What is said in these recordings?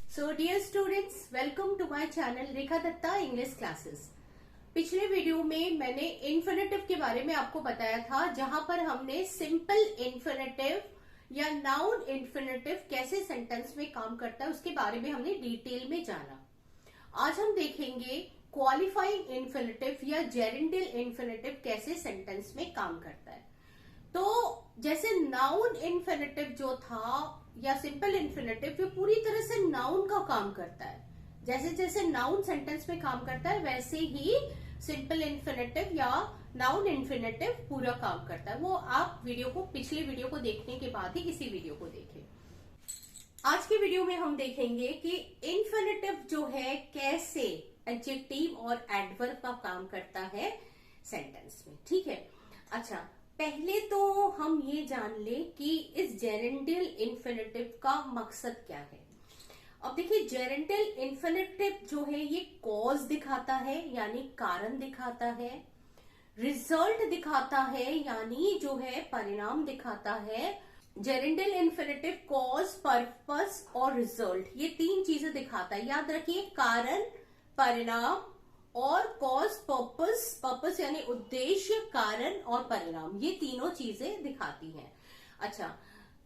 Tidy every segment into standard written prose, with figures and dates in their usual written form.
So dear students, welcome to my channel Rekha Datta English classes. पिछले video में मैंने infinitive के बारे में आपको बताया था, जहां पर हमने सिंपल इन्फिनेटिव या नाउन इन्फिनेटिव कैसे सेंटेंस में काम करता है उसके बारे में हमने डिटेल में जाना। आज हम देखेंगे क्वालिफाइंग इन्फिनेटिव या जेरेंडियल इन्फिनेटिव कैसे सेंटेंस में काम करता है। तो जैसे नाउन इन्फिनेटिव जो था या सिंपल इन्फिनेटिव, ये पूरी तरह से नाउन का काम करता है। जैसे जैसे नाउन सेंटेंस में काम करता है वैसे ही सिंपल इन्फिनेटिव या नाउन इन्फिनेटिव पूरा काम करता है। वो आप पिछले वीडियो को देखने के बाद ही इसी वीडियो को देखें। आज के वीडियो में हम देखेंगे कि इन्फिनेटिव जो है कैसे एडजेक्टिव और एडवर्ब का काम करता है सेंटेंस में। ठीक है, अच्छा पहले तो हम ये जान ले कि इस जेरेंडियल इन्फिनेटिव का मकसद क्या है। अब देखिए, जेरेंडियल इन्फिनेटिव जो है ये कॉज दिखाता है यानी कारण दिखाता है, रिजल्ट दिखाता है यानी जो है परिणाम दिखाता है। जेरेंडियल इन्फिनेटिव कॉज, पर्पस और रिजल्ट, ये तीन चीजें दिखाता है। याद रखिए, कारण, परिणाम और कॉज, पर्पस यानी उद्देश्य, कारण और परिणाम, ये तीनों चीजें दिखाती हैं। अच्छा,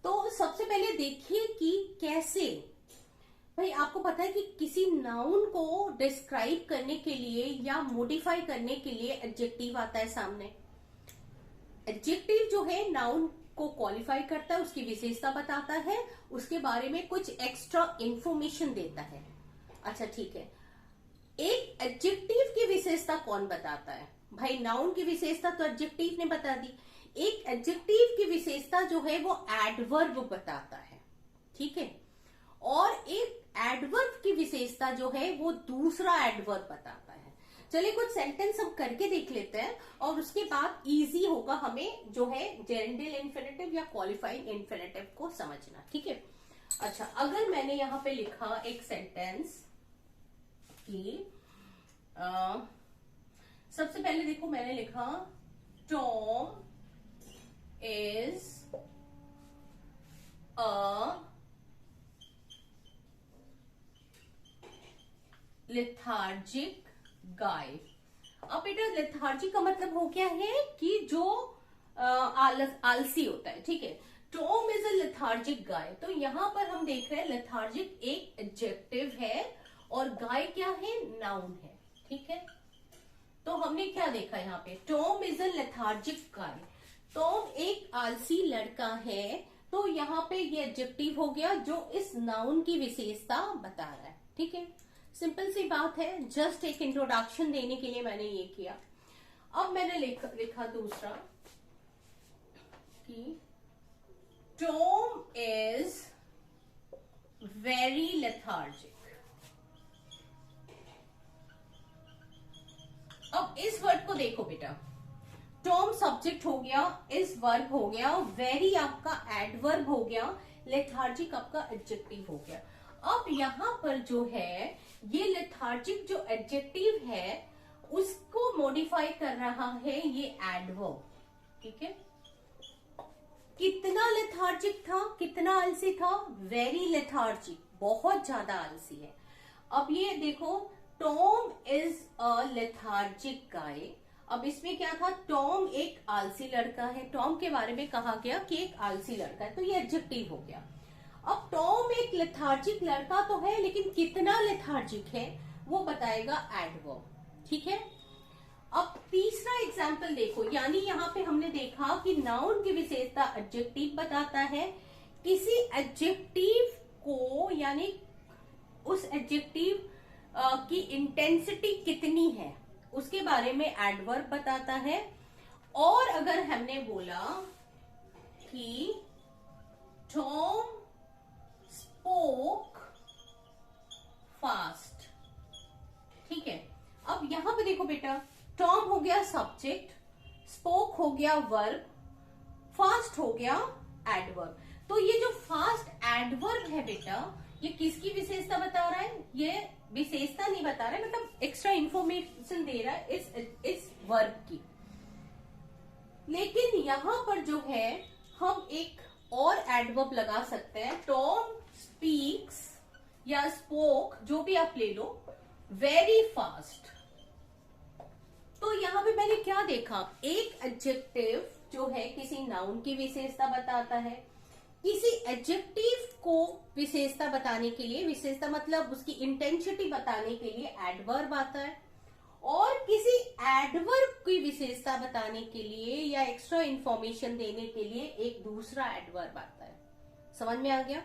तो सबसे पहले देखिए कि कैसे। भाई आपको पता है कि किसी नाउन को डिस्क्राइब करने के लिए या मॉडिफाई करने के लिए एडजेक्टिव आता है सामने। एडजेक्टिव जो है नाउन को क्वालिफाई करता है, उसकी विशेषता बताता है, उसके बारे में कुछ एक्स्ट्रा इंफॉर्मेशन देता है। अच्छा ठीक है, एक एडजेक्टिव की विशेषता कौन बताता है? भाई नाउन की विशेषता तो एडजेक्टिव ने बता दी। एक एडजेक्टिव की विशेषता जो है वो एडवर्ब बताता है। ठीक है, और एक एडवर्ब की विशेषता जो है वो दूसरा एडवर्ब बताता है। चलिए कुछ सेंटेंस हम करके देख लेते हैं और उसके बाद इजी होगा हमें जो है जेरेंडियल इन्फिनेटिव या क्वालिफाइंग इन्फिनेटिव को समझना। ठीक है, अच्छा अगर मैंने यहां पे लिखा एक सेंटेंस कि सबसे पहले देखो मैंने लिखा टॉम इज अ लेथार्जिक गाय। अब बेटा लेथार्जिक का मतलब हो गया है कि जो आलसी होता है। ठीक है, टॉम इज अ लेथार्जिक गाय, तो यहां पर हम देख रहे हैं लेथार्जिक एक एडजेक्टिव है और गाय क्या है? नाउन है। ठीक है, तो हमने क्या देखा यहाँ पे? Tom is a lethargic guy, Tom एक आलसी लड़का है, तो यहाँ पे ये एडजेक्टिव हो गया जो इस नाउन की विशेषता बता रहा है। ठीक है, सिंपल सी बात है, जस्ट एक इंट्रोडक्शन देने के लिए मैंने ये किया। अब मैंने लिखा दूसरा कि टॉम इज वेरी लेथार्जिक। अब इस वर्ड को देखो बेटा, टॉम सब्जेक्ट हो गया, इस वर्ब हो गया, वेरी आपका एडवर्ब हो गया, लेथार्जिक आपका एडजेक्टिव हो गया। अब यहां पर जो है ये लेथार्जिक जो एडजेक्टिव है उसको मॉडिफाई कर रहा है ये एडवर्ब। ठीक है, कितना लेथार्जिक था, कितना आलसी था? वेरी लेथार्जिक, बहुत ज्यादा आलसी है। अब ये देखो, टॉम इज अ लेथार्जिक गाय। अब इसमें क्या था? टॉम एक आलसी लड़का है, टॉम के बारे में कहा गया कि एक आलसी लड़का है, तो ये एडजेक्टिव हो गया। अब टॉम एक लेथार्जिक लड़का तो है, लेकिन कितना लेथार्जिक है वो बताएगा एडवर्ब। ठीक है, अब तीसरा एग्जाम्पल देखो, यानी यहाँ पे हमने देखा कि नाउन की विशेषता एडजेक्टिव बताता है, किसी एडजेक्टिव को यानी उस एडजेक्टिव की इंटेंसिटी कितनी है उसके बारे में एडवर्ब बताता है। और अगर हमने बोला कि टॉम स्पोक फास्ट। ठीक है, अब यहां पे देखो बेटा, टॉम हो गया सब्जेक्ट, स्पोक हो गया वर्ब, फास्ट हो गया एडवर्ब। तो ये जो फास्ट एडवर्ब है बेटा, ये किसकी विशेषता बता रहा है? ये विशेषता नहीं बता रहा है, मतलब एक्स्ट्रा इंफॉर्मेशन दे रहा है इस वर्ब की। लेकिन यहां पर जो है हम एक और एडवर्ब लगा सकते हैं, टॉम स्पीक्स या स्पोक, जो भी आप ले लो, वेरी फास्ट। तो यहां पे मैंने क्या देखा, एक एडजेक्टिव जो है किसी नाउन की विशेषता बताता है, किसी एडजेक्टिव को विशेषता बताने के लिए, विशेषता मतलब उसकी इंटेंसिटी बताने के लिए एडवर्ब आता है, और किसी एडवर्ब की विशेषता बताने के लिए या एक्स्ट्रा इंफॉर्मेशन देने के लिए एक दूसरा एडवर्ब आता है। समझ में आ गया?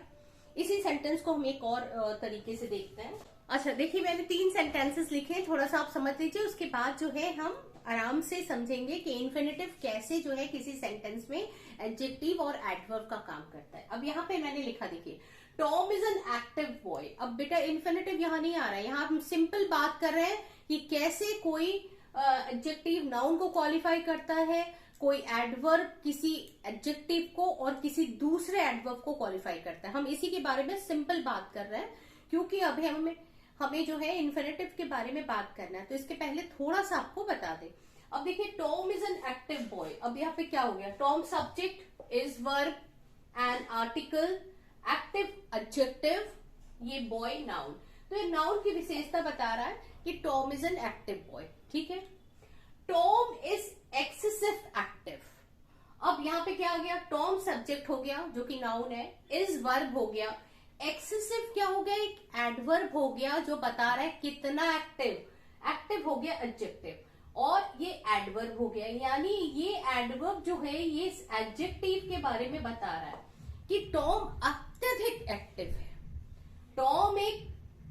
इसी सेंटेंस को हम एक और तरीके से देखते हैं। अच्छा देखिए, मैंने 3 सेंटेंसेस लिखे हैं, थोड़ा सा आप समझ लीजिए, उसके बाद जो है हम आराम से समझेंगे कि इन्फिनेटिव कैसे जो है किसी सेंटेंस में एडजेक्टिव और एडवर्ब का काम करता है। अब यहाँ पे मैंने लिखा, देखिए, Tom is an active boy. अब बेटा इन्फिनेटिव यहाँ नहीं आ रहा है, यहाँ हम सिंपल बात कर रहे हैं कि कैसे कोई एडजेक्टिव नाउन को क्वालिफाई करता है, कोई एडवर्ब किसी एडजेक्टिव को और किसी दूसरे एडवर्ब को क्वालिफाई करता है। हम इसी के बारे में सिंपल बात कर रहे हैं, क्योंकि अभी हमें जो है इन्फिनेटिव के बारे में बात करना है, तो इसके पहले थोड़ा सा आपको बता दें। अब देखिए, Tom is an active boy. अब यहाँ पे क्या हो गया, Tom subject, is verb, an article, active adjective, ये बॉय नाउन। तो ये नाउन की विशेषता बता रहा है कि Tom is an active boy. ठीक है, टॉम इज एक्सेसिव एक्टिव। अब यहाँ पे क्या आ गया, टॉम सब्जेक्ट हो गया जो कि नाउन है, इज वर्ब हो गया, एक्सेसिव क्या हो गया, एक एडवर्ब हो गया जो बता रहा है कितना एक्टिव, एक्टिव हो गया एडजेक्टिव, और ये एडवर्ब हो गया, यानी ये एडवर्ब जो है ये एडजेक्टिव के बारे में बता रहा है कि टॉम अत्यधिक एक्टिव है। टॉम एक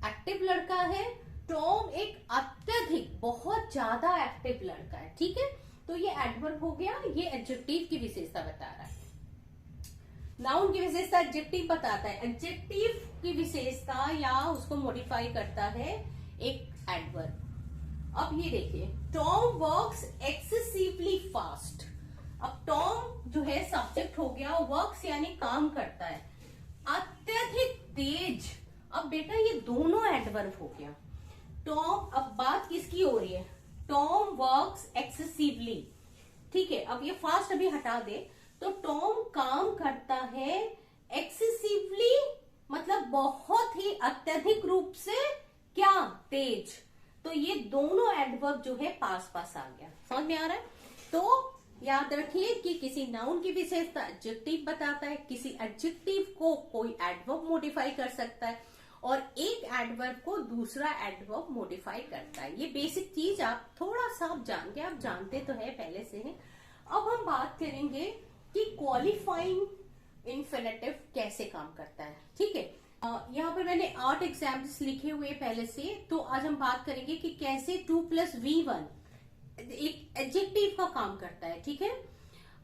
एक्टिव लड़का है, टॉम एक अत्यधिक बहुत ज्यादा एक्टिव लड़का है। ठीक है, तो ये एडवर्ब हो गया, ये एडजेक्टिव की विशेषता बता रहा है। नाउन की विशेषता एडजेक्टिव बताता है, एडजेक्टिव की विशेषता या उसको मॉडिफाई करता है एक एडवर्ब। अब ये देखिए, टॉम वर्क्स एक्सेसिवली फास्ट। अब टॉम जो है सब्जेक्ट हो गया, वर्क्स यानी काम करता है, अत्यधिक तेज। अब बेटा ये दोनों एडवर्ब हो गया। टॉम, अब बात किसकी हो रही है, टॉम वर्क्स एक्सेसिवली। ठीक है, अब ये फास्ट अभी हटा दे, तो टॉम काम करता है एक्सेसिवली, मतलब बहुत ही अत्यधिक रूप से, क्या, तेज। तो ये दोनों एडवर्ब जो है पास पास आ गया। समझ में आ रहा है? तो याद रखिए कि किसी नाउन की विशेषता एडजेक्टिव बताता है, किसी एडजेक्टिव को कोई एडवर्ब मॉडिफाई कर सकता है, और एक एडवर्ब को दूसरा एडवर्ब मॉडिफाई करता है। ये बेसिक चीज आप थोड़ा सा आप जान के, आप जानते तो है पहले से हैं। अब हम बात करेंगे कि क्वालिफाइंग इन्फिनेटिव कैसे काम करता है। ठीक है, यहाँ पर मैंने 8 एग्जाम्पल्स लिखे हुए पहले से, तो आज हम बात करेंगे कि कैसे 2 + V1 एक एडजेक्टिव का काम करता है। ठीक है,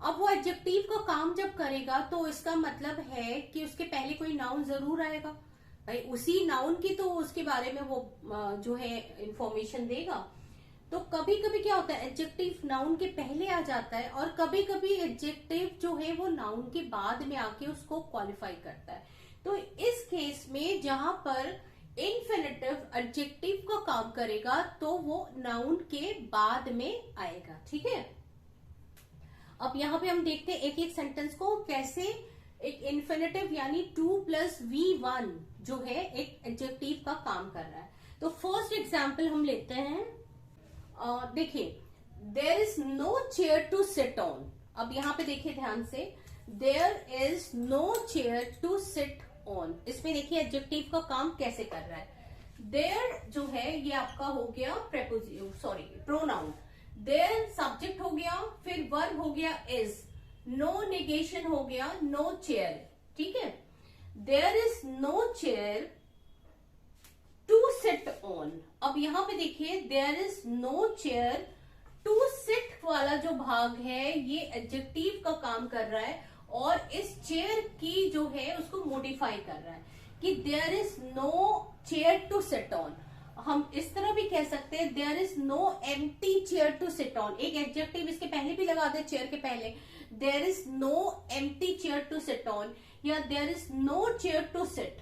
अब वो एडजेक्टिव का काम जब करेगा तो इसका मतलब है कि उसके पहले कोई नाउन जरूर आएगा, भाई उसी नाउन की तो उसके बारे में वो जो है इंफॉर्मेशन देगा। तो कभी कभी क्या होता है, एडजेक्टिव नाउन के पहले आ जाता है, और कभी कभी एडजेक्टिव जो है वो नाउन के बाद में आके उसको क्वालिफाई करता है। तो इस केस में जहां पर इन्फिनेटिव एडजेक्टिव का काम करेगा तो वो नाउन के बाद में आएगा। ठीक है, अब यहाँ पे हम देखते हैं एक एक सेंटेंस को कैसे एक इन्फिनेटिव यानी 2 + V1 जो है एक एडजेक्टिव का काम कर रहा है। तो फर्स्ट एग्जाम्पल हम लेते हैं, देखिए, there is no chair to sit on. अब यहाँ पे देखिए ध्यान से, there is no chair to sit on, इसमें देखिए एडजेक्टिव का काम कैसे कर रहा है। देयर जो है ये आपका हो गया प्रोनाउन, देयर सब्जेक्ट हो गया, फिर वर्ब हो गया इज, नो नेगेशन हो गया, नो चेयर। ठीक है, there is no chair to sit on. अब यहाँ पे देखिए, there is no chair to sit वाला जो भाग है ये एडजेक्टिव का काम कर रहा है, और इस चेयर की जो है उसको मॉडिफाई कर रहा है कि there is no chair to sit on. हम इस तरह भी कह सकते हैं, there is no empty chair to sit on, एक एडजेक्टिव इसके पहले भी लगा दे, चेयर के पहले, there is no empty chair to sit on, या there is no chair to sit.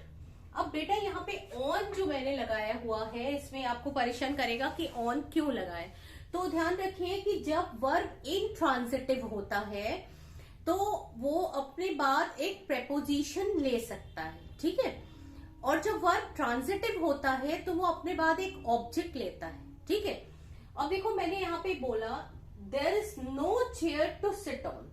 अब बेटा यहाँ पे ऑन जो मैंने लगाया हुआ है, इसमें आपको परेशान करेगा कि ऑन क्यों लगाए। तो ध्यान रखिए कि जब वर्ब इंट्रांजिटिव होता है तो वो अपने बाद एक प्रेपोजिशन ले सकता है। ठीक है, और जब वर्ब ट्रांजिटिव होता है तो वो अपने बाद एक ऑब्जेक्ट लेता है, ठीक है। अब देखो मैंने यहाँ पे बोला there is no chair to sit on,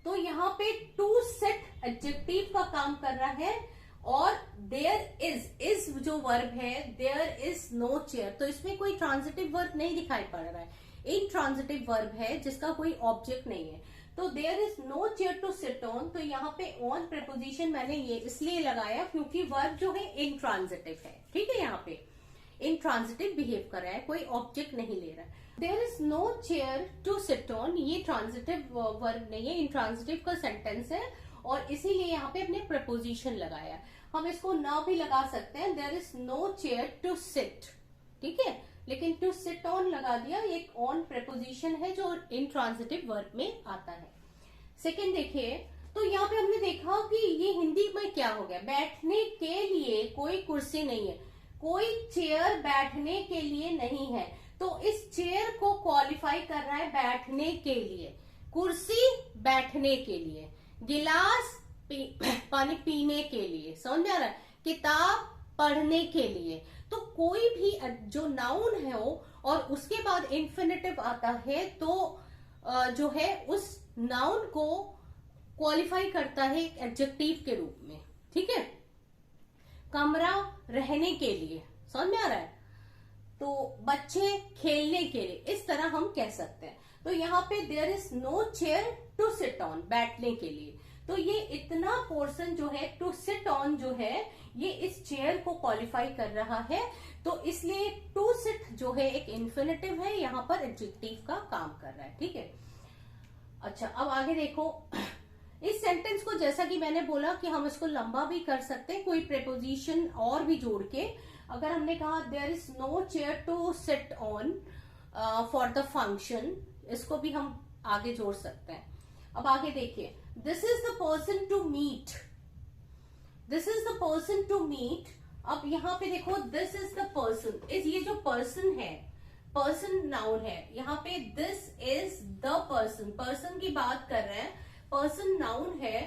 तो यहाँ पे टू सिट एडजेक्टिव का काम कर रहा है और देयर इज जो वर्ब है, देयर इज नो चेयर, तो इसमें कोई ट्रांजिटिव वर्ब नहीं दिखाई पड़ रहा है, इनट्रांजिटिव वर्ब है जिसका कोई ऑब्जेक्ट नहीं है। तो there is no chair to sit on, तो यहाँ पे ऑन प्रेपोजिशन मैंने ये इसलिए लगाया क्योंकि वर्ब जो है इनट्रांजिटिव है, ठीक है। यहाँ पे इनट्रांजिटिव बिहेव कर रहा है, कोई ऑब्जेक्ट नहीं ले रहा है। There is no chair to sit on, ये ट्रांजिटिव वर्ब नहीं है, इनट्रांजिटिव का सेंटेंस है और इसीलिए यहाँ पे अपने प्रपोजिशन लगाया। हम इसको ना भी लगा सकते हैं, there is no chair to sit, ठीक है, लेकिन टू सिट ऑन लगा दिया, एक ऑन प्रेपोजिशन है जो इनट्रांजिटिव वर्ब में आता है। सेकंड देखिए, तो यहाँ पे हमने देखा कि ये हिंदी में क्या हो गया, बैठने के लिए कोई कुर्सी नहीं है, कोई चेयर बैठने के लिए नहीं है, तो इस चेयर को क्वालिफाई कर रहा है बैठने के लिए, कुर्सी बैठने के लिए, गिलास पानी पीने के लिए, समझ आ रहा है, किताब पढ़ने के लिए। तो कोई भी जो नाउन है वो और उसके बाद इन्फिनेटिव आता है तो जो है उस नाउन को क्वालिफाई करता है एक एडजेक्टिव के रूप में, ठीक है। कमरा रहने के लिए, समझ में आ रहा है, तो बच्चे खेलने के लिए, इस तरह हम कह सकते हैं। तो यहाँ पे there is no chair to sit on, बैठने के लिए, तो ये इतना पोर्शन जो है टू सिट ऑन जो है ये इस चेयर को क्वालिफाई कर रहा है, तो इसलिए टू सिट जो है एक इन्फिनेटिव है, यहाँ पर एडजेक्टिव का काम कर रहा है, ठीक है। अच्छा, अब आगे देखो, इस सेंटेंस को जैसा कि मैंने बोला कि हम इसको लंबा भी कर सकते हैं, कोई प्रेपोजिशन और भी जोड़ के। अगर हमने कहा there is no chair to sit on for the function, इसको भी हम आगे जोड़ सकते हैं। अब आगे देखिए, this is the person to meet, this is the person to meet. अब यहाँ पे देखो दिस इज द पर्सन, इस ये जो पर्सन है, पर्सन नाउन है, यहाँ पे this is the person, person की बात कर रहे हैं, पर्सन नाउन है।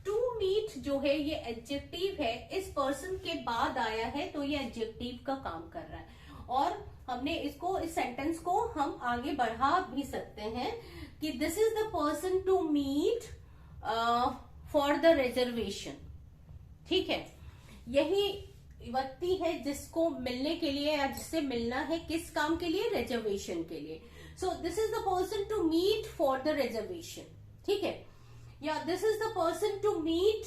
टू मीट जो है ये एडजेक्टिव है, इस पर्सन के बाद आया है तो ये एडजेक्टिव का काम कर रहा है। और हमने इसको, इस सेंटेंस को हम आगे बढ़ा भी सकते हैं कि this is the person to meet for the reservation, ठीक है। यही व्यक्ति है जिसको मिलने के लिए या जिससे मिलना है, किस काम के लिए, रिजर्वेशन के लिए। So this is the person to meet for the reservation, ठीक है, या this is the person to meet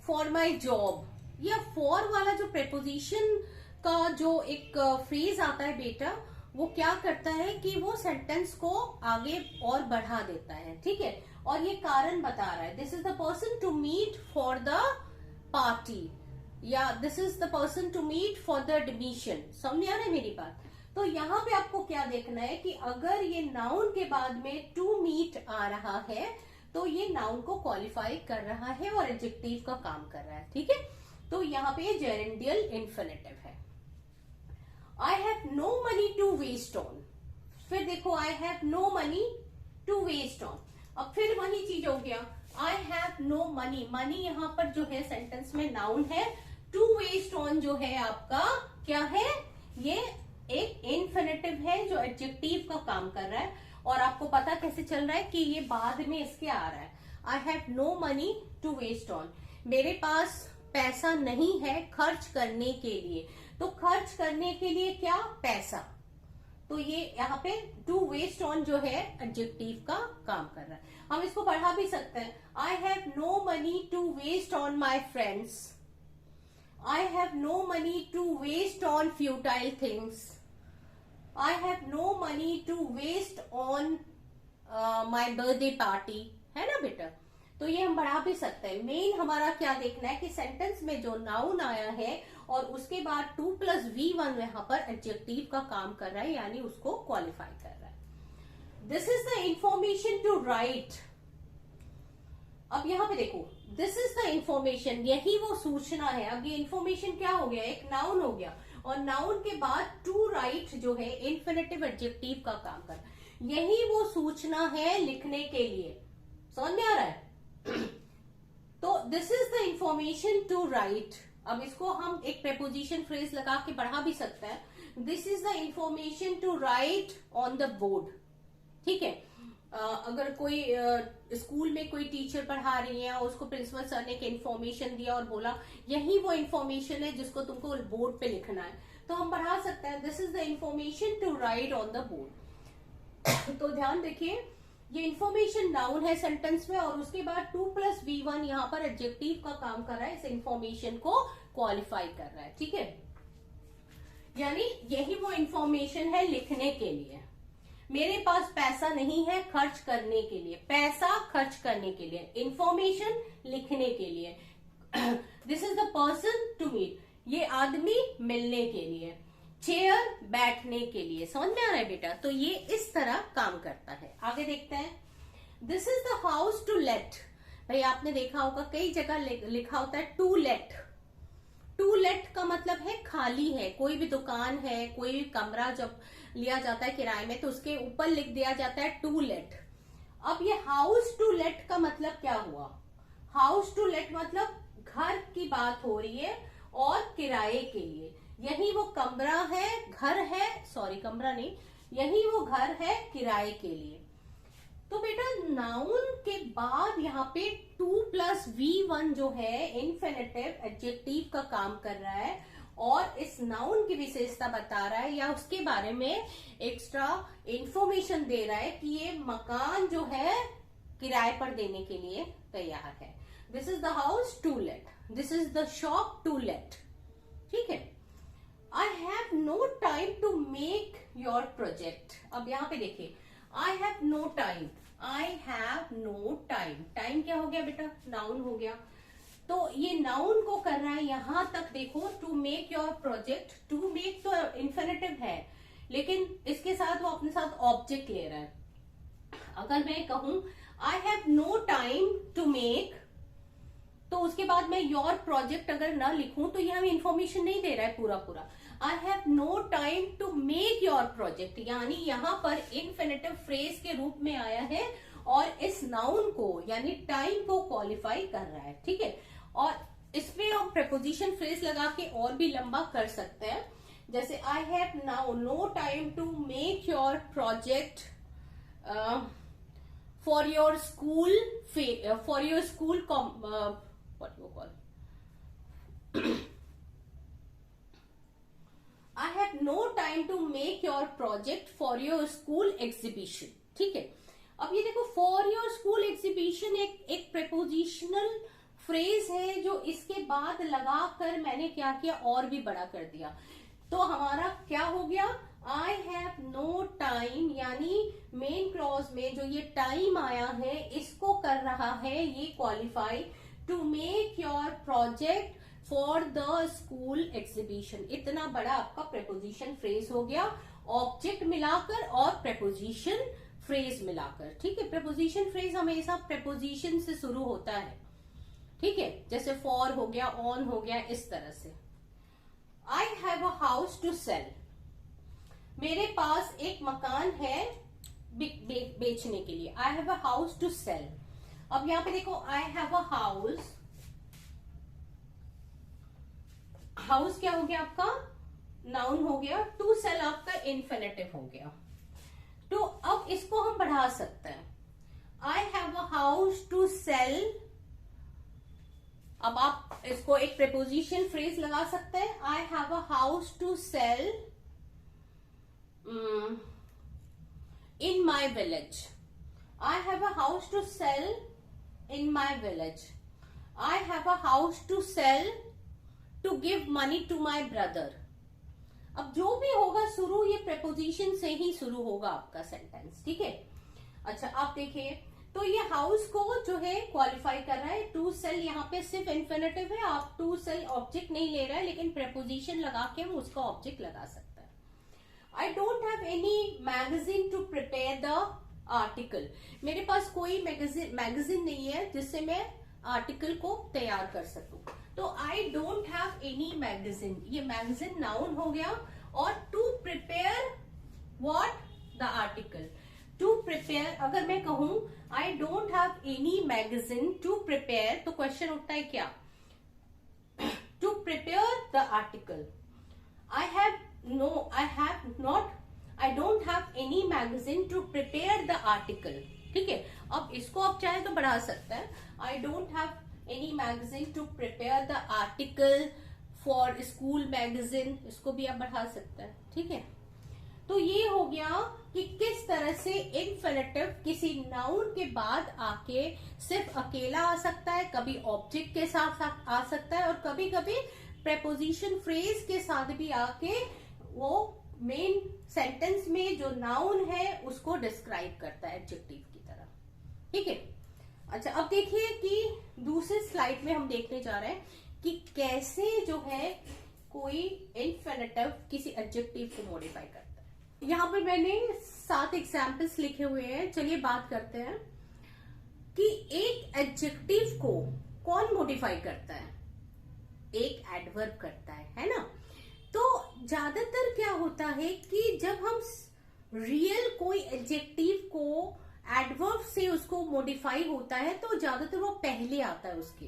for my job. या फॉर वाला जो प्रेपोजिशन का जो एक फ्रेज आता है बेटा, वो क्या करता है कि वो सेंटेंस को आगे और बढ़ा देता है, ठीक है, और ये कारण बता रहा है, this is the person to meet for the party, या this is the person to meet for the admission. समझ आ रहा है मेरी बात। तो यहाँ पे आपको क्या देखना है कि अगर ये नाउन के बाद में टू मीट आ रहा है तो ये नाउन को क्वालिफाई कर रहा है और एडजेक्टिव का काम कर रहा है, ठीक है। तो यहाँ पे जेरेंडियल इन्फिनेटिव है। I have no money to waste on, फिर देखो I have no money to waste on, अब फिर वही चीज हो गया, I have no money, money यहाँ पर जो है सेंटेंस में नाउन है, टू वेस्ट ऑन जो है आपका क्या है, ये एक इन्फिनेटिव है जो एडजेक्टिव का काम कर रहा है। और आपको पता कैसे चल रहा है कि ये बाद में इसके आ रहा है, I have no money to waste on, मेरे पास पैसा नहीं है खर्च करने के लिए, तो खर्च करने के लिए क्या, पैसा, तो ये यहाँ पे टू वेस्ट ऑन जो है एडजेक्टिव का काम कर रहा है। हम इसको बढ़ा भी सकते हैं, I have no money to waste on my friends, I have no money to waste on futile things, I have no money to waste on my birthday party, है ना बेटा। तो ये हम बढ़ा भी सकते हैं। मेन हमारा क्या देखना है कि सेंटेंस में जो नाउन आया है और उसके बाद 2+V1 यहाँ पर एडजेक्टिव का काम कर रहा है, यानी उसको क्वालिफाई कर रहा है। This is the information to write. अब यहाँ पे देखो, दिस इज द इंफॉर्मेशन, यही वो सूचना है। अब ये इंफॉर्मेशन क्या हो गया, एक नाउन हो गया, और नाउन के बाद टू राइट जो है इन्फिनेटिव एडजेक्टिव का काम कर, यही वो सूचना है लिखने के लिए। समझ में आ रहा है? तो this is the information to write. अब इसको हम एक प्रेपोजिशन फ्रेज लगा के बढ़ा भी सकते हैं। This is the information to write on the board. ठीक है, अगर कोई स्कूल में कोई टीचर पढ़ा रही है और उसको प्रिंसिपल सर ने एक इन्फॉर्मेशन दिया और बोला यही वो इन्फॉर्मेशन है जिसको तुमको बोर्ड पे लिखना है, तो हम बढ़ा सकते हैं this is the information to write on the board. तो ध्यान देखिए, ये इन्फॉर्मेशन नाउन है सेंटेंस में, और उसके बाद 2+V1 यहाँ पर एडजेक्टिव का काम कर रहा है, इस इन्फॉर्मेशन को क्वालिफाई कर रहा है। ठीक है, यानी यही वो इन्फॉर्मेशन है लिखने के लिए। मेरे पास पैसा नहीं है खर्च करने के लिए, पैसा खर्च करने के लिए, इंफॉर्मेशन लिखने के लिए। This is the person to meet, ये आदमी मिलने के लिए, चेयर बैठने के लिए। समझ में आ रहा है बेटा? तो ये इस तरह काम करता है। आगे देखते हैं, this is the house to let. भाई आपने देखा होगा कई जगह लिखा होता है टू लेट। टू लेट का मतलब है खाली है, कोई भी दुकान है, कोई भी कमरा जब लिया जाता है किराए में तो उसके ऊपर लिख दिया जाता है टू लेट। अब ये हाउस टू लेट का मतलब क्या हुआ? हाउस टू लेट मतलब घर की बात हो रही है और किराए के लिए। यही वो कमरा है, घर है, सॉरी कमरा नहीं, यही वो घर है किराए के लिए। तो बेटा नाउन के बाद यहाँ पे 2+V1 जो है इन्फिनिटिव एडजेक्टिव का काम कर रहा है और इस नाउन की विशेषता बता रहा है या उसके बारे में एक्स्ट्रा इंफॉर्मेशन दे रहा है कि ये मकान जो है किराए पर देने के लिए तैयार है। This is the house to let, this is the shop to let. ठीक है, I have no time to make your project. अब यहाँ पे देखिए, I have no time, I have no time. Time क्या हो गया बेटा? नाउन हो गया। तो ये नाउन को कर रहा है यहां तक देखो, to make your project. To make तो इन्फिनिटिव है, लेकिन इसके साथ वो अपने साथ ऑब्जेक्ट ले रहा है। अगर मैं कहूं I have no time to make, तो उसके बाद मैं योर प्रोजेक्ट अगर ना लिखूं तो ये हमें इंफॉर्मेशन नहीं दे रहा है पूरा पूरा। I have no time to make your project, यानी यहां पर इन्फिनिटिव फ्रेज के रूप में आया है और इस नाउन को यानी टाइम को क्वालिफाई कर रहा है। ठीक है, और इसमें हम प्रेपोजिशन फ्रेज लगा के और भी लंबा कर सकते हैं, जैसे I have now no time to make your project for your school, for your school what you call I have no time to make your project for your school exhibition। ठीक है, अब ये देखो for your school exhibition एक prepositional phrase है जो इसके बाद लगाकर मैंने क्या किया और भी बड़ा कर दिया। तो हमारा क्या हो गया? I have no time, यानी मेन क्लॉज में जो ये टाइम आया है इसको कर रहा है ये qualify to make your project for the school exhibition. इतना बड़ा आपका प्रेपोजिशन फ्रेज हो गया, ऑब्जेक्ट मिलाकर और प्रेपोजिशन फ्रेज मिलाकर। ठीक है, प्रेपोजिशन फ्रेज हमेशा प्रेपोजिशन से शुरू होता है। ठीक है, जैसे फॉर हो गया, ऑन हो गया, इस तरह से। I have a house to sell, मेरे पास एक मकान है बेचने के लिए। I have a house to sell. अब यहां पे देखो, I have a house, house क्या हो गया आपका? नाउन हो गया। टू सेल आपका इन्फिनिटिव हो गया। तो अब इसको हम बढ़ा सकते हैं, I have a house to sell. अब आप इसको एक प्रेपोजिशन फ्रेज लगा सकते हैं, I have a house to sell in my village। I have a house to sell in my village। I have a house to sell to give money to my brother। अब जो भी होगा शुरू ये preposition से ही शुरू होगा आपका सेंटेंस। ठीक है, अच्छा आप देखिए, तो ये हाउस को जो है क्वालिफाई कर रहा है। टू सेल यहाँ पे सिर्फ इन्फिनिटिव है, आप टू सेल ऑब्जेक्ट नहीं ले रहा है, लेकिन preposition लगा के हम उसका ऑब्जेक्ट लगा सकते हैं। I don't have any magazine to prepare the article। मेरे पास कोई मैगजीन नहीं है जिससे मैं आर्टिकल को तैयार कर सकूं। तो I don't have any magazine, ये मैगजीन नाउन हो गया। और to prepare what? The article। To prepare, अगर मैं कहूं I don't have any magazine to prepare, तो क्वेश्चन उठता है क्या? To prepare the article. I don't have any magazine to prepare the article. ठीक है, अब इसको आप चाहे तो बढ़ा सकते हैं, I don't have any magazine to prepare the article for school magazine, इसको भी आप बढ़ा सकते हैं। ठीक है, तो ये हो गया कि किस तरह से इन्फिनेटिव किसी नाउन के बाद आके सिर्फ अकेला आ सकता है, कभी ऑब्जेक्ट के साथ आ सकता है, और कभी कभी प्रेपोजिशन फ्रेज के साथ भी आके वो मेन सेंटेंस में जो नाउन है उसको डिस्क्राइब करता है एडजेक्टिव की तरह। ठीक है, अच्छा अब देखिए कि दूसरे स्लाइड में हम देखने जा रहे हैं कि कैसे जो है कोई इन्फिनेटिव किसी एडजेक्टिव को मॉडिफाई करता है। यहाँ पर मैंने 7 एग्जाम्पल्स लिखे हुए हैं। चलिए बात करते हैं कि एक एडजेक्टिव को कौन मॉडिफाई करता है? एक एडवर्ब करता है ना। तो ज्यादातर क्या होता है कि जब हम रियल कोई एडजेक्टिव को एडवर्ब से उसको मॉडिफाई होता है तो ज्यादातर वो पहले आता है उसके।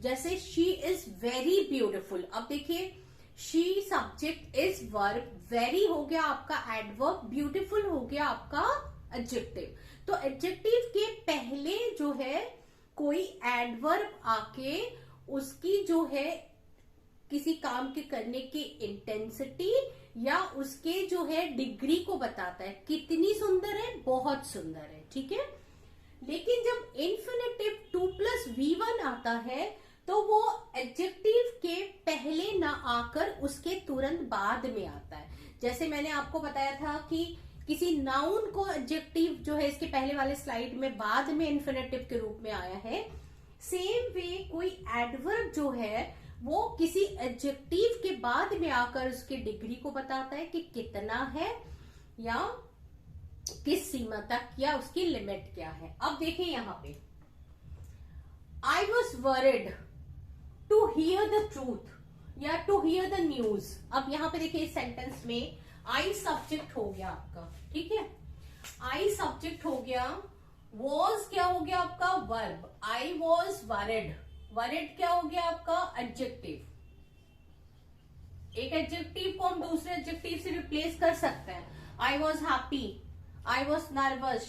जैसे शी इज वेरी ब्यूटिफुल, अब देखिए she subject is verb, very हो गया आपका एडवर्ब, ब्यूटीफुल हो गया आपका एडजेक्टिव। तो एडजेक्टिव के पहले जो है कोई एडवर्ब आके उसकी जो है किसी काम के करने की इंटेंसिटी या उसके जो है डिग्री को बताता है, कितनी सुंदर है, बहुत सुंदर है। ठीक है, लेकिन जब इन्फिनेटिव 2+V1 आता है तो वो एडजेक्टिव के पहले ना आकर उसके तुरंत बाद में आता है। जैसे मैंने आपको बताया था कि किसी नाउन को एडजेक्टिव जो है इसके पहले वाले स्लाइड में बाद में इन्फिनेटिव के रूप में आया है, सेम वे कोई एडवर्ब जो है वो किसी एडजेक्टिव के बाद में आकर उसकी डिग्री को बताता है कि कितना है या किस सीमा तक या उसकी लिमिट क्या है। अब देखिए यहां पे I was worried to hear the truth या टू हियर द न्यूज। अब यहां पे देखिए इस सेंटेंस में आई सब्जेक्ट हो गया आपका। ठीक है, आई सब्जेक्ट हो गया, वॉज क्या हो गया आपका? Verb. I was worried, worried क्या हो गया आपका? एडजेक्टिव। एक एडजेक्टिव को हम दूसरे एडजेक्टिव से रिप्लेस कर सकते हैं। I was happy, I was nervous,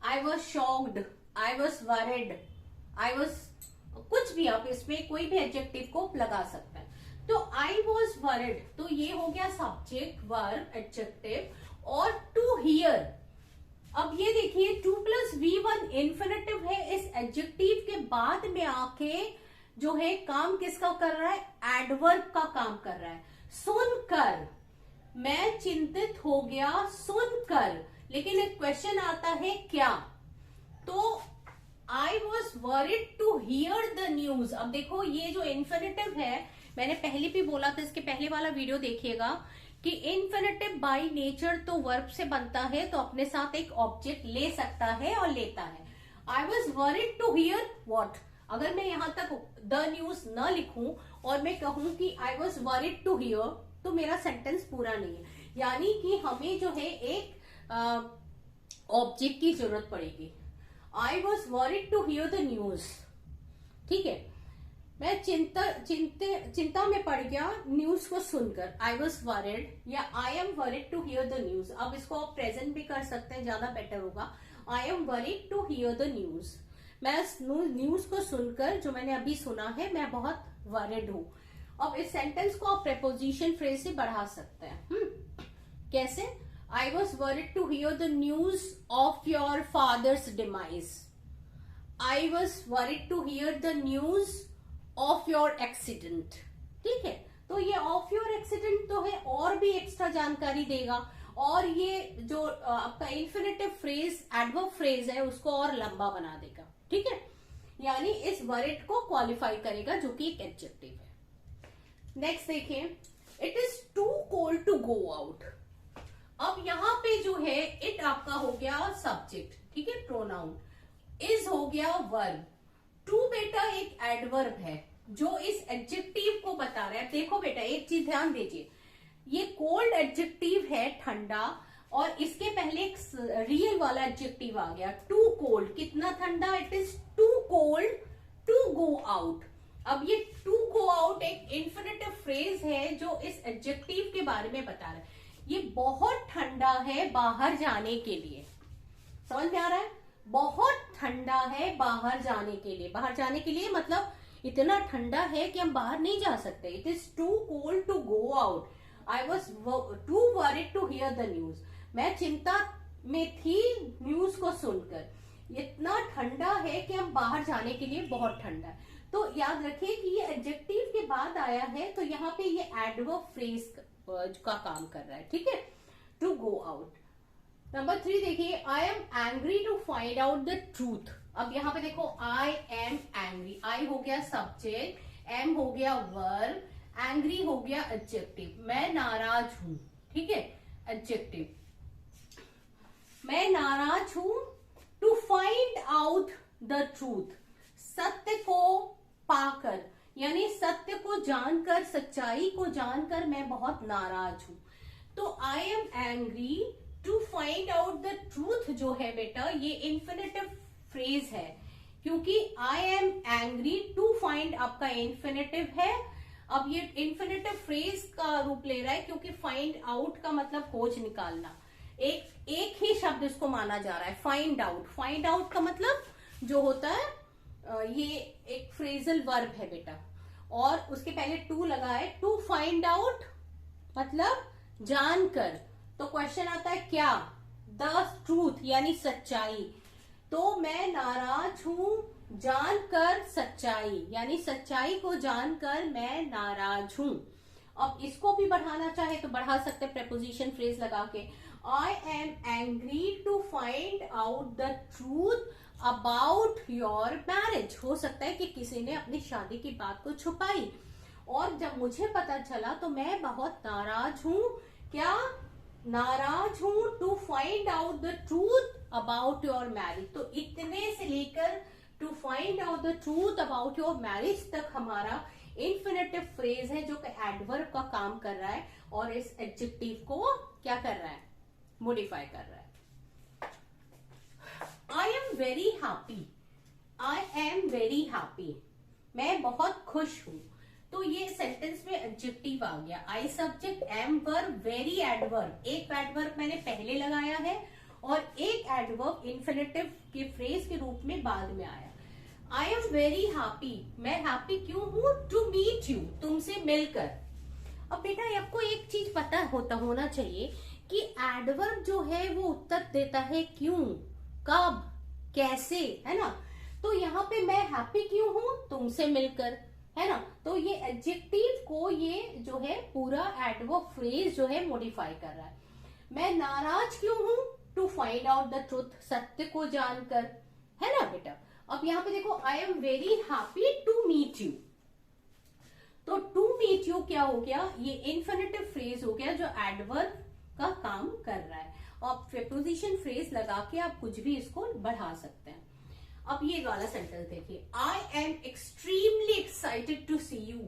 I was shocked, I was worried, I was, कुछ भी आप इसमें कोई भी एडजेक्टिव को लगा सकते हैं। तो आई वॉज वरिड, तो ये हो गया सब्जेक्ट, वर्ब, एडजेक्टिव। और टू हियर, अब ये देखिए 2+V1 इन्फिनेटिव है, इस एडजेक्टिव के बाद में आके जो है काम किसका कर रहा है? एडवर्ब का काम कर रहा है। सुनकर, मैं चिंतित हो गया सुनकर, लेकिन एक क्वेश्चन आता है क्या? तो I was worried to hear the news. अब देखो ये जो इन्फिनेटिव है, मैंने पहले भी बोला था, इसके पहले वाला वीडियो देखिएगा कि इन्फिनेटिव बाय नेचर तो वर्ब से बनता है, तो अपने साथ एक ऑब्जेक्ट ले सकता है और लेता है। I was worried to hear what, अगर मैं यहां तक द न्यूज न लिखूं और मैं कहूं कि I was worried to hear, तो मेरा सेंटेंस पूरा नहीं है। यानी कि हमें जो है एक ऑब्जेक्ट की जरूरत पड़ेगी। I was worried to hear the news. ठीक है, मैं चिंता में पड़ गया न्यूज को सुनकर, आई वॉज वरिड, या I am worried to hear the news. अब इसको आप प्रेजेंट भी कर सकते हैं, ज्यादा बेटर होगा। I am worried to hear the news, मैं न्यूज को सुनकर, जो मैंने अभी सुना है, मैं बहुत वरिड हूं। अब इस सेंटेंस को आप प्रेपोजिशन फ्रेज से बढ़ा सकते हैं। कैसे? I was worried to hear the news of your father's demise, I was worried to hear the news of your accident. ठीक है, तो ये ऑफ योर एक्सीडेंट तो है, और भी एक्स्ट्रा जानकारी देगा, और ये जो आपका इन्फिनेटिव फ्रेज, एडवर्ब फ्रेज है, उसको और लंबा बना देगा। ठीक है, यानी इस वरिड को क्वालिफाई करेगा, जो कि एक एडजेक्टिव है। नेक्स्ट देखिए, it is too cold to go out. अब यहां पे जो है इट आपका हो गया सब्जेक्ट, ठीक है, प्रोनाउन। इज हो गया वर्ब। टू बेटा एक एडवर्ब है जो इस एडजेक्टिव को बता रहा है। देखो बेटा एक चीज ध्यान दीजिए, ये कोल्ड एडजेक्टिव है, ठंडा, और इसके पहले एक रियल वाला एडजेक्टिव आ गया, टू कोल्ड, कितना ठंडा, it is too cold to go out. अब ये टू गो आउट एक इन्फिनेटिव फ्रेज है जो इस एडजेक्टिव के बारे में बता रहा है, ये बहुत ठंडा है बाहर जाने के लिए। समझ में आ रहा है? बहुत ठंडा है बाहर जाने के लिए। बाहर जाने के लिए मतलब इतना ठंडा है कि हम बाहर नहीं जा सकते। It is too cold to go out. I was too worried to hear the news. मैं चिंता में थी न्यूज को सुनकर। इतना ठंडा है कि हम बाहर जाने के लिए बहुत ठंडा है। तो याद रखिए कि ये एडजेक्टिव के बाद आया है, तो यहाँ पे ये एडवर्ब फ्रेज का काम कर रहा है। ठीक है, टू गो आउट। नंबर 3 देखिए, I am angry to find out the truth. अब यहाँ पे देखो, आई एम एंग्री, आई हो गया सब्जेक्ट, एम हो गया वर्ब, एंग्री हो गया एडजेक्टिव। मैं नाराज हूं, ठीक है, एडजेक्टिव। मैं नाराज हूं to find out the truth, सत्य को पाकर, यानी सत्य को जानकर, सच्चाई को जानकर मैं बहुत नाराज हूं। तो I am angry to find out the truth जो है बेटा, ये इन्फिनेटिव फ्रेज है, क्योंकि I am angry to find आपका इन्फिनेटिव है। अब ये इन्फिनेटिव फ्रेज का रूप ले रहा है, क्योंकि फाइंड आउट का मतलब खोज निकालना। एक ही शब्द इसको माना जा रहा है, फाइंड आउट। फाइंड आउट का मतलब जो होता है, ये एक फ्रेजल वर्ब है बेटा, और उसके पहले टू लगा है। टू फाइंड आउट मतलब जानकर। तो क्वेश्चन आता है क्या, द ट्रूथ यानी सच्चाई। तो मैं नाराज हूं जानकर सच्चाई, यानी सच्चाई को जानकर मैं नाराज हूं। अब इसको भी बढ़ाना चाहे तो बढ़ा सकते प्रेपोजिशन फ्रेज लगा के। I am angry to find out the truth about your marriage. हो सकता है कि किसी ने अपनी शादी की बात को छुपाई, और जब मुझे पता चला तो मैं बहुत नाराज हूं। क्या, नाराज हूं to find out the truth about your marriage. तो इतने से लेकर to find out the truth about your marriage तक हमारा इन्फिनेटिव फ्रेज है, जो कि एडवर्ब का काम कर रहा है और इस एडजेक्टिव को क्या कर रहा है, मॉडिफाई कर रहा है। आई am very happy, I am very happy, मैं बहुत खुश हूं। तो ये सेंटेंस में एडजेक्टिव आ गया, I subject, am verb, very adverb. एक एडवर्ब मैंने पहले लगाया है और एक एडवर्ब इन्फिनेटिव के फ्रेज के रूप में बाद में आया। आई एम वेरी हैप्पी, मैं हैप्पी क्यों हूं, टू मीट यू, तुमसे मिलकर। अब बेटा आपको एक चीज पता होना चाहिए कि एडवर्ब जो है वो उत्तर देता है क्यों, कब, कैसे, है ना। तो यहाँ पे मैं हैप्पी क्यों हूं, तुमसे मिलकर, है ना। तो ये एडजेक्टिव को ये जो है पूरा एडवर्ब फ्रेज जो है मॉडिफाई कर रहा है। मैं नाराज क्यों हूं, to find out the truth, सत्य को जानकर, है ना बेटा। अब यहाँ पे देखो, I am very happy to meet you. तो टू मीट यू क्या हो गया, ये इन्फिनेटिव फ्रेज हो गया जो एडवर्ब का काम कर रहा है। और प्रीपोजिशन फ्रेज लगा के आप कुछ भी इसको बढ़ा सकते हैं। अब ये वाला सेंटेंस देखिए, I am extremely excited to see you.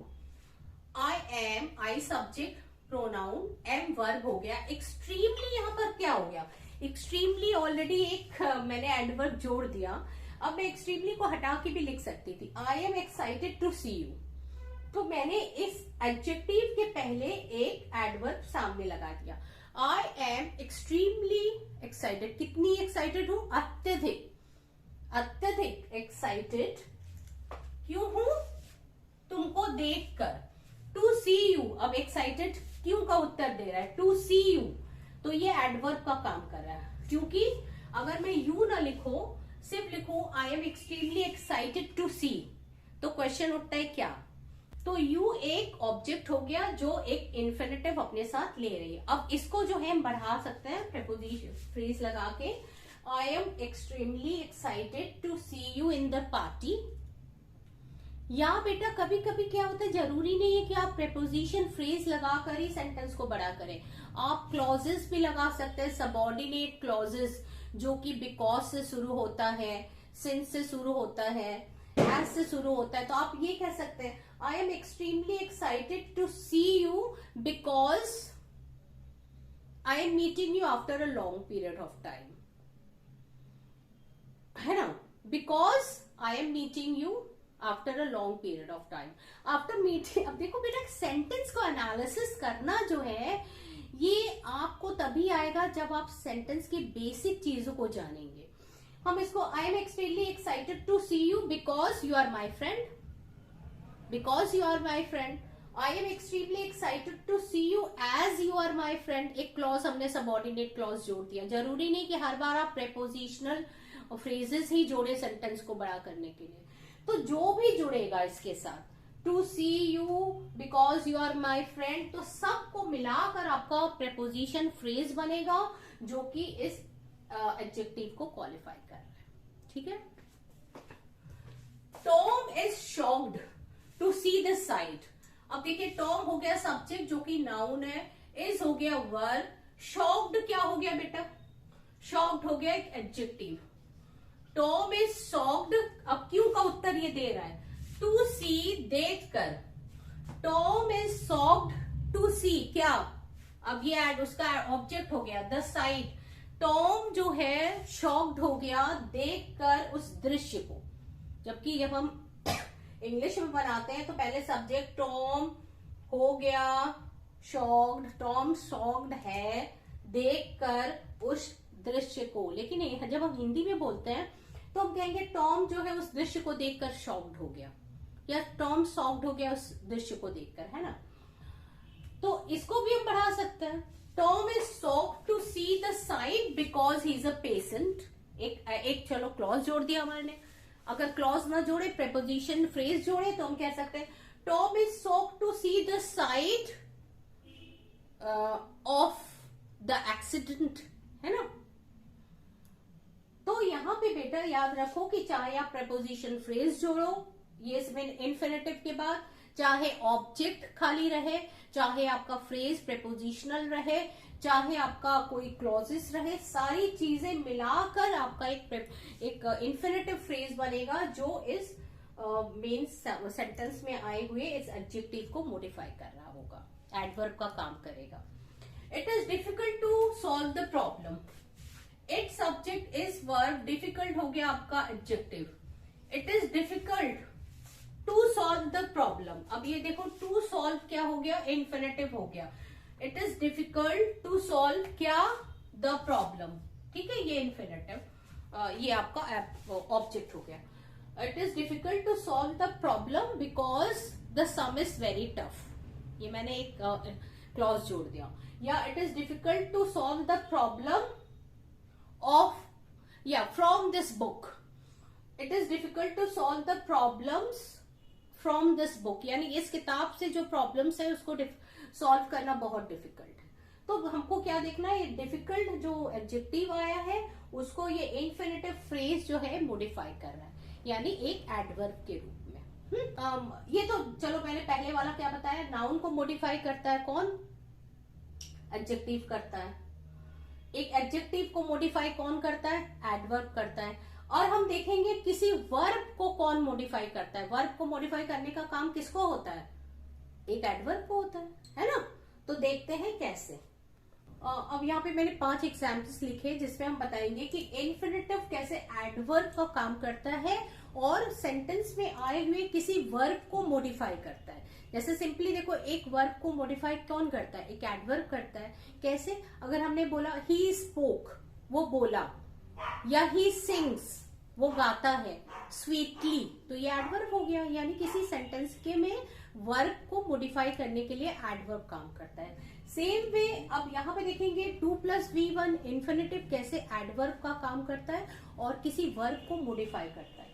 I am, I subject, pronoun, am verb हो गया। एक्सट्रीमली यहाँ पर क्या हो गया, एक्सट्रीमली ऑलरेडी एक मैंने एडवर्ब जोड़ दिया। अब मैं एक्सट्रीमली को हटा के भी लिख सकती थी, I am excited to see you. तो मैंने इस एडजेक्टिव के पहले एक एडवर्ब सामने लगा दिया। आई एम एक्सट्रीमली एक्साइटेड, कितनी एक्साइटेड हूं, अत्यधिक, अत्यधिक एक्साइटेड क्यों हूं, तुमको देखकर, टू सी यू। अब एक्साइटेड क्यों का उत्तर दे रहा है, टू सी यू। तो ये एडवर्ब का काम कर रहा है, क्योंकि अगर मैं यू ना लिखो, सिर्फ लिखो I am extremely excited to see, तो क्वेश्चन उठता है क्या। तो यू एक ऑब्जेक्ट हो गया जो एक इन्फिनेटिव अपने साथ ले रही है। अब इसको जो है हम बढ़ा सकते हैं प्रीपोजिशन फ्रेज लगा के, I am extremely excited to see you in the party. या बेटा कभी कभी क्या होता है, जरूरी नहीं है कि आप प्रीपोजिशन फ्रेज लगाकर ही सेंटेंस को बड़ा करें। आप क्लॉजेस भी लगा सकते हैं, सबऑर्डिनेट क्लॉजेस, जो कि बिकॉज से शुरू होता है, सिंस से शुरू होता है, एज से शुरू होता है। तो आप ये कह सकते हैं, I am extremely excited to see you because I am meeting you after a long period of time, है ना, because I am meeting you after a long period of time, after meeting. अब देखो बेटा, sentence को analysis करना जो है ये आपको तभी आएगा जब आप सेंटेंस की बेसिक चीजों को जानेंगे। हम इसको, I am extremely excited to see you because you are my friend, because you are my friend. I am extremely excited to see you as you are my friend. एक clause हमने subordinate clause जोड़ दिया। जरूरी नहीं कि हर बार आप prepositional phrases ही जोड़े sentence को बड़ा करने के लिए, तो जो भी जुड़ेगा इसके साथ, to see you because you are my friend, तो सबको मिलाकर आपका प्रेपोजिशन फ्रेज बनेगा जो कि इस एडजेक्टिव को क्वालिफाई कर रहा है। ठीक है। Tom is shocked to see this sight. अब देखिए, टॉम हो गया सब्जेक्ट जो कि नाउन है, इज हो गया वर्ब, शॉक्ड क्या हो गया बेटा, शॉक्ड हो गया एक एडजेक्टिव। टॉम इज शॉक्ड, अब क्यों का उत्तर ये दे रहा है, टू सी देखकर। टॉम इज शॉक्ड टू सी क्या, अब ये ऐड उसका ऑब्जेक्ट हो गया द साइट। टॉम जो है शॉक्ड हो गया देखकर उस दृश्य को, जबकि जब हम इंग्लिश में बनाते हैं तो पहले सब्जेक्ट टॉम हो गया शॉक्ड, टॉम शॉक्ड है देखकर उस दृश्य को। लेकिन जब हम हिंदी में बोलते हैं तो हम कहेंगे टॉम जो है उस दृश्य को देखकर शॉक्ड हो गया, या टॉम शॉक्ड हो गया उस दृश्य को देखकर, है ना। तो इसको भी हम बढ़ा सकते हैं, Tom is shocked to see the sight because he is a patient. एक चलो क्लॉज जोड़ दिया हमारे ने। अगर क्लॉज ना जोड़े, प्रेपोजिशन फ्रेज जोड़े, तो हम कह सकते हैं Tom is shocked to see the sight of the accident, है ना। तो यहां पे बेटा याद रखो कि चाहे आप प्रेपोजिशन फ्रेज जोड़ो ये इन्फिनेटिव के बाद, चाहे ऑब्जेक्ट खाली रहे, चाहे आपका फ्रेज प्रेपोजिशनल रहे, चाहे आपका कोई क्लॉजेस रहे, सारी चीजें मिलाकर आपका एक इन्फिनेटिव फ्रेज बनेगा जो इस मेन सेंटेंस में आए हुए इस एडजेक्टिव को मॉडिफाई कर रहा होगा, एडवर्ब का काम करेगा। It is difficult to solve the problem. It subject is verb, difficult हो गया आपका adjective. It is difficult to solve the problem. अब ये देखो, टू सॉल्व क्या हो गया, इन्फिनेटिव हो गया। It is difficult to solve क्या, द प्रॉब्लम। ठीक है, ये इन्फिनेटिव, ये आपका ऑब्जेक्ट हो गया। It is difficult to solve the problem because the sum is very tough. ये मैंने एक क्लॉज जोड़ दिया। या it is difficult to solve the problem of, या from this book. It is difficult to solve the problems from this book, यानी इस किताब से जो प्रॉब्लम्स है उसको सॉल्व करना बहुत डिफिकल्ट है। तो हमको क्या देखना है, डिफिकल्ट जो एडजेक्टिव आया है उसको ये इन्फिनेटिव फ्रेज जो है मॉडिफाई कर रहा है, यानी एक एडवर्ब के रूप में। ये तो चलो पहले वाला क्या बताया, नाउन को मॉडिफाई करता है कौन, एडजेक्टिव करता है। एक एडजेक्टिव को मॉडिफाई कौन करता है, एडवर्ब करता है। और हम देखेंगे किसी वर्ब को कौन मॉडिफाई करता है। वर्ब को मॉडिफाई करने का काम किसको होता है, एक एडवर्ब को होता है ना। तो देखते हैं कैसे। अब यहाँ पे मैंने 5 एग्जाम्पल्स लिखे जिसमें हम बताएंगे कि इन्फिनेटिव कैसे एडवर्ब का काम करता है और सेंटेंस में आए हुए किसी वर्ब को मॉडिफाई करता है। जैसे सिंपली देखो, एक वर्ब को मॉडिफाई कौन करता है, एक एडवर्ब करता है। कैसे, अगर हमने बोला ही स्पोक, वो बोला, या ही सिंग्स, वो गाता है, स्वीटली, तो ये एडवर्ब हो गया। यानी किसी सेंटेंस के में वर्ब को मॉडिफाई करने के लिए एडवर्ब काम करता है। सेम वे अब यहाँ पे देखेंगे 2 + V1 इन्फिनेटिव कैसे एडवर्ब का काम करता है और किसी वर्ब को मॉडिफाई करता है।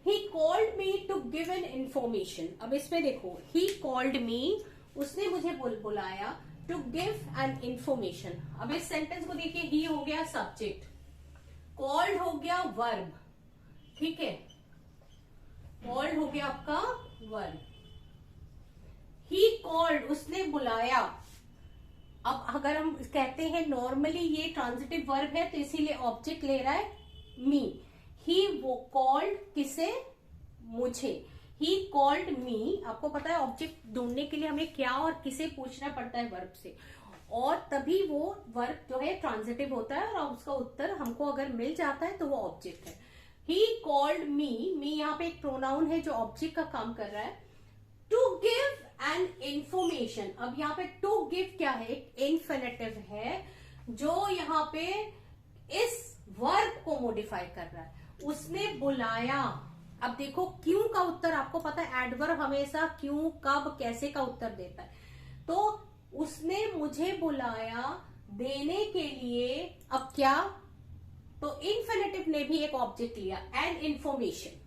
He called me to give an information। अब इसमें देखो, he called me, उसने मुझे बुलाया, to give an information। अब इस सेंटेंस को देखिए, he हो गया सब्जेक्ट, called हो गया वर्ब, ठीक है, called हो गया आपका वर्ब। he called, उसने बुलाया। अब अगर हम कहते हैं नॉर्मली ये ट्रांजिटिव वर्ब है तो इसीलिए ऑब्जेक्ट ले रहा है मी। ही वो कॉल्ड किसे, मुझे। ही कॉल्ड मी, आपको पता है ऑब्जेक्ट ढूंढने के लिए हमें क्या और किसे पूछना पड़ता है वर्ब से। और तभी वो वर्ब जो है ट्रांजिटिव होता है और उसका उत्तर हमको अगर मिल जाता है तो वो ऑब्जेक्ट है। ही कॉल्ड मी, मी यहाँ पे एक प्रोनाउन है जो ऑब्जेक्ट का काम कर रहा है। टू गिव एन इंफॉर्मेशन, अब यहाँ पे टू गिव क्या है, एक इन्फिनेटिव है जो यहाँ पे इस वर्ब को मॉडिफाई कर रहा है। उसने बुलाया, अब देखो क्यों का उत्तर आपको पता है, एडवर्ब हमेशा क्यों, कब, कैसे का उत्तर देता है। तो उसने मुझे बुलाया देने के लिए, अब क्या, तो इन्फिनेटिव ने भी एक ऑब्जेक्ट लिया, an information.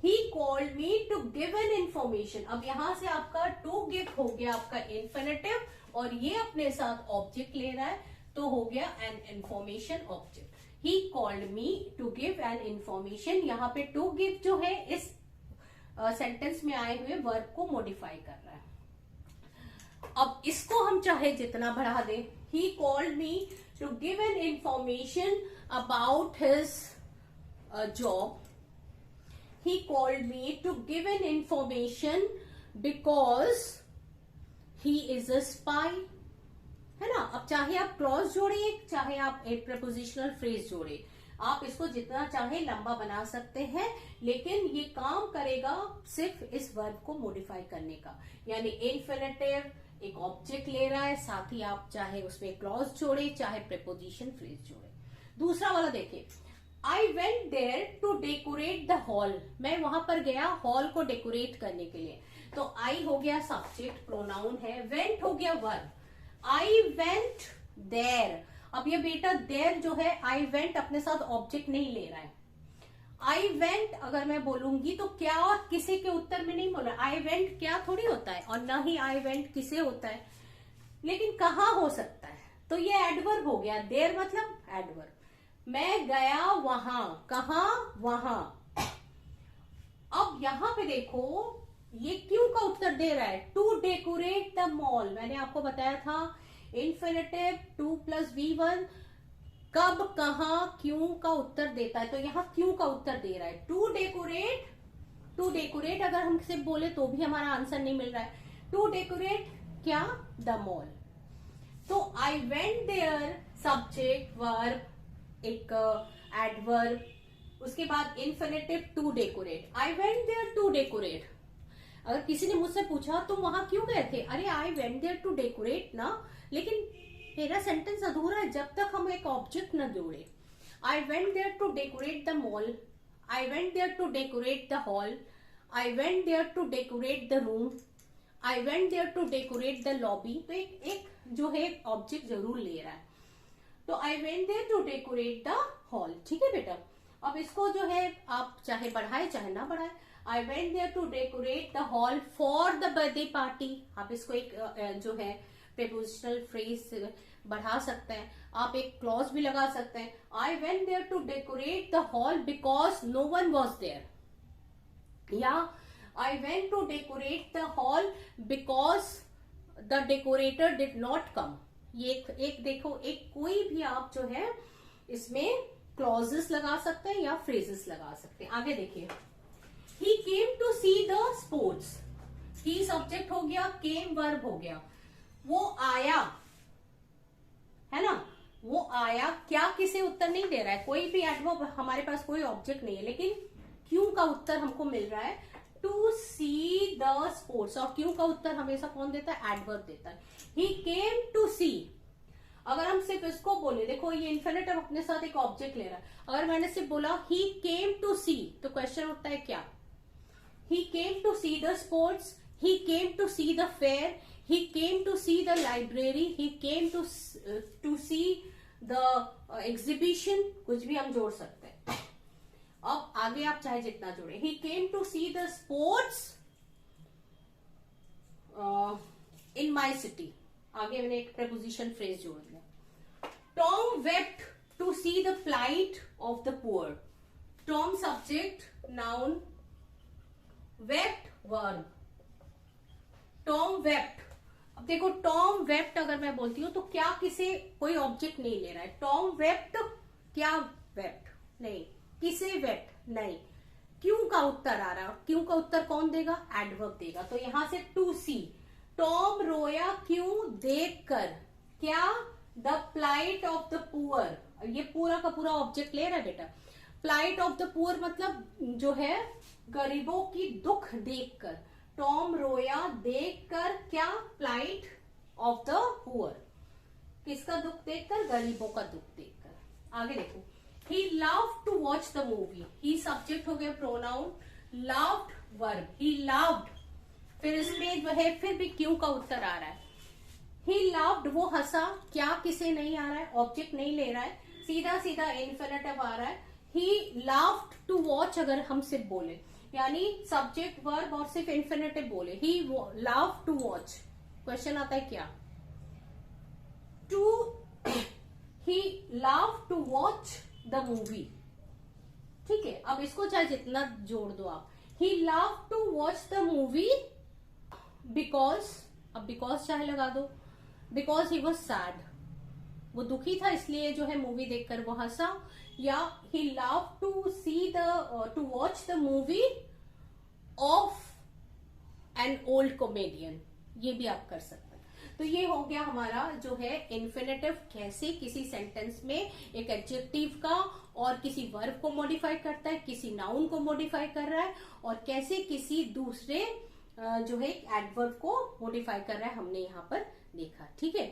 He called me to give an information, अब यहां से आपका टू गिव हो गया आपका इन्फिनेटिव और ये अपने साथ ऑब्जेक्ट ले रहा है तो हो गया an information object. He called me to give an information, यहाँ पे टू गिव जो है इस सेंटेंस में आए हुए वर्ब को मॉडिफाई कर रहा है। अब इसको हम चाहे जितना बढ़ा दें, he called me to give an information about his job, he called me to give an information because he is a spy, है ना। अब चाहे आप क्लॉज जोड़िए, चाहे आप एक प्रपोजिशनल फ्रेज जोड़े, आप इसको जितना चाहे लंबा बना सकते हैं, लेकिन ये काम करेगा सिर्फ इस वर्ब को मॉडिफाई करने का, यानी इन्फिनेटिव एक ऑब्जेक्ट ले रहा है, साथ ही आप चाहे उसमें क्लॉज जोड़े, चाहे प्रपोजिशन फ्रेज जोड़े। दूसरा वाला देखिए, I went there to decorate the hall, मैं वहां पर गया हॉल को डेकोरेट करने के लिए। तो आई हो गया सब्जेक्ट, प्रोनाउन है, वेंट हो गया वर्ब। आई वेंट देयर, अब ये बेटा देयर जो है आई वेंट अपने साथ ऑब्जेक्ट नहीं ले रहा है। आई वेंट अगर मैं बोलूंगी तो क्या और किसे के उत्तर में नहीं बोला, आई वेंट क्या थोड़ी होता है और ना ही आई वेंट किसे होता है, लेकिन कहाँ हो सकता है, तो ये एडवर्ब हो गया। देयर मतलब एडवर्ब, मैं गया वहां, कहा वहां। अब यहां पे देखो ये क्यों का उत्तर दे रहा है, टू डेकोरेट द मॉल, मैंने आपको बताया था इन्फिनेटिव 2 + V1 कब, कहा, क्यों का उत्तर देता है, तो यहाँ क्यों का उत्तर दे रहा है। टू डेकोरेट, टू डेकोरेट अगर हम सिर्फ बोले तो भी हमारा आंसर नहीं मिल रहा है। टू डेकोरेट क्या, द मॉल। तो I went there subject verb एक एडवर्ब, उसके बाद infinitive to decorate, I went there to decorate. अगर किसी ने मुझसे पूछा तुम वहां क्यों गए थे, अरे I went there to decorate ना, लेकिन मेरा सेंटेंस अधूरा है जब तक हम एक ऑब्जेक्ट न जोड़े। I went there to decorate the mall, I went there to decorate the hall, I went there to decorate the room, I went there to decorate the lobby. तो एक जो है ऑब्जेक्ट जरूर ले रहा है। तो I went there to decorate the hall, ठीक है बेटा। अब इसको जो है आप चाहे बढ़ाए चाहे ना बढ़ाए, I went there to decorate the hall for the birthday party, आप इसको एक जो है प्रीपोजिशनल फ्रेज बढ़ा सकते हैं, आप एक क्लॉज भी लगा सकते हैं। I went there to decorate the hall because no one was there, या I went to decorate the hall because the decorator did not come. ये एक देखो, एक कोई भी आप जो है इसमें क्लॉजेस लगा सकते हैं या फ्रेजेस लगा सकते हैं। आगे देखिए, he came to see the sports, he subject हो गया, केम वर्ब हो गया, वो आया, है ना, वो आया। क्या किसे उत्तर नहीं दे रहा है, कोई भी एडवर्ब, हमारे पास कोई ऑब्जेक्ट नहीं है, लेकिन क्यों का उत्तर हमको मिल रहा है, टू सी द स्पोर्ट्स। और क्यों का उत्तर हमेशा कौन देता है, एडवर्ब देता है। ही केम टू सी, अगर हम सिर्फ इसको बोले, देखो ये इन्फिनेटिव अपने साथ एक ऑब्जेक्ट ले रहा है, अगर मैंने सिर्फ बोला ही केम टू सी, तो क्वेश्चन उठता है क्या, he came to see the sports, he came to see the fair, he came to see the library, he came to see the exhibition, कुछ भी हम जोड़ सकते हैं। अब आगे आप चाहे जितना जोड़े, he came to see the sports in my city, आगे मैंने एक preposition phrase जोड़ दिया। Tom wept to see the plight of the poor, Tom subject, noun, wept verb, Tom wept. अब देखो टॉम वेप्ट अगर मैं बोलती हूँ तो क्या किसे कोई ऑब्जेक्ट नहीं ले रहा है, टॉम वेप्ट क्या वेप्ट नहीं, किसे वेप्ट नहीं, क्यों का उत्तर आ रहा है, क्यों का उत्तर कौन देगा, एडवर्ब देगा। तो यहां से टू सी, टॉम रोया क्यों देखकर, क्या, the plight of the poor, ये पूरा का पूरा ऑब्जेक्ट ले रहा है बेटा। प्लाइट ऑफ द पुअर मतलब जो है गरीबों की दुख देखकर, टॉम रोया देखकर, क्या, प्लाइट ऑफ द पुअर, किसका दुख देखकर, गरीबों का दुख देखकर। आगे देखो, he loved to watch the movie, he subject हो गया pronoun, loved verb, he loved, फिर इसमें जो है फिर भी क्यों का उत्तर आ रहा है। he loved वो हंसा, क्या किसे नहीं आ रहा है, ऑब्जेक्ट नहीं ले रहा है, सीधा सीधा इन्फिनेटिव आ रहा है। he loved to watch अगर हम सिर्फ बोले, यानी सब्जेक्ट वर्ब और सिर्फ इन्फिनेटिव बोले, he loved to watch, question आता है क्या, he loved to watch the movie, ठीक है। अब इसको चाहे जितना जोड़ दो आप, he loved to watch the movie because, अब because चाहे लगा दो, because he was sad, वो दुखी था इसलिए जो है मूवी देखकर वो हंसा, या he loved to see to watch the movie of an old comedian, ये भी आप कर सकते हैं। तो ये हो गया हमारा जो है इन्फिनेटिव कैसे किसी सेंटेंस में एक एडजेक्टिव का और किसी वर्ब को मॉडिफाई करता है, किसी नाउन को मॉडिफाई कर रहा है, और कैसे किसी दूसरे जो है एडवर्ब को मॉडिफाई कर रहा है, हमने यहाँ पर देखा, ठीक है।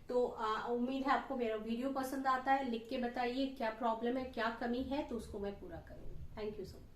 तो उम्मीद है आपको मेरा वीडियो पसंद आता है। लिख के बताइए क्या प्रॉब्लम है, क्या कमी है, तो उसको मैं पूरा करूंगी। Thank you so much.